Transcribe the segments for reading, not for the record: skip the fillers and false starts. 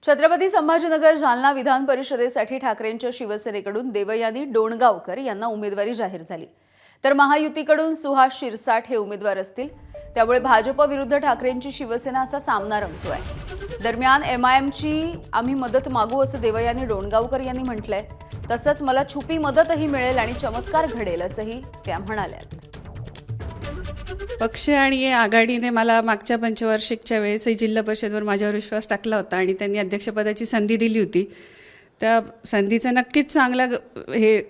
छत्रपती संभाजीनगर जालना विधान परिषदेसाठी ठाकरेंच्या शिवसेनेकडून देवयानी डोणगावकर यांना उमेदवारी जाहीर झाली। तर महायुतीकडून सुहास शिरसाट हे उमेदवार असतील। त्यामुळे भाजप विरुद्ध ठाकरेंची शिवसेना असा सामना रंगतोय। दरम्यान एमआयएमची आम्ही मदत मागू असं देवयानी डोणगावकर यांनी म्हटलंय। तसंच मला छुपी मदतही मिळेल आणि चमत्कार घडेल असंही त्या म्हणाल्या। पक्ष आणि आघाडीने मला मागच्या पंचवार्षिकच्या वेळेस जिल्हा परिषदेवर माझ्यावर विश्वास टाकला होता आणि त्यांनी अध्यक्षपदाची संधी दिली होती। त्या संधीचं नक्कीच चांगला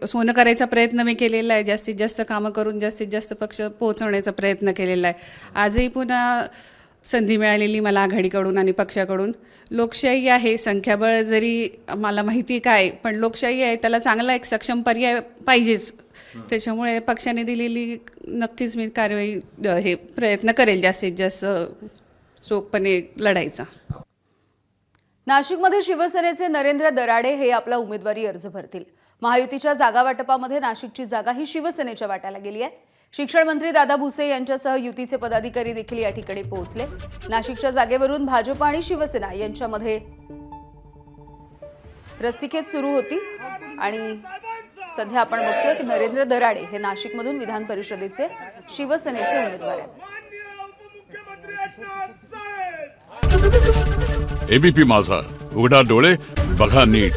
सोनं करायचा प्रयत्न मी केलेला आहे। जास्तीत जास्त कामं करून जास्तीत जास्त पक्ष पोहोचवण्याचा प्रयत्न केलेला आहे। आजही पुन्हा संधी मिळालेली मला आघाडीकडून आणि पक्षाकडून। लोकशाही आहे, संख्याबळ जरी मला माहिती काय, पण लोकशाही आहे, त्याला चांगला एक सक्षम पर्याय पाहिजेच। त्याच्यामुळे पक्षाने दिलेली नक्कीच मी कारवाई प्रयत्न करेल जास्तीत जास्त चोखपणे लढायचा। नाशिकमध्ये शिवसेनेचे नरेंद्र दराडे हे आपला उमेदवारी अर्ज भरतील। महायुतीच्या जागा वाटपामध्ये नाशिकची जागा ही शिवसेनेच्या वाट्याला गेली आहे। शिक्षण मंत्री दादा भुसे यांच्यासह युतीचे पदाधिकारी देखील या ठिकाणी पोहोचले। नाशिकच्या जागेवरून भाजप आणि शिवसेना यांच्यामध्ये रस्सीखेच सुरू होती आणि सध्या आपण बघतोय की नरेंद्र दराडे हे नाशिकमधून विधान परिषदेचे शिवसेनेचे उमेदवार आहेत। एबीपी माझा, उघडा डोळे बघा नीट।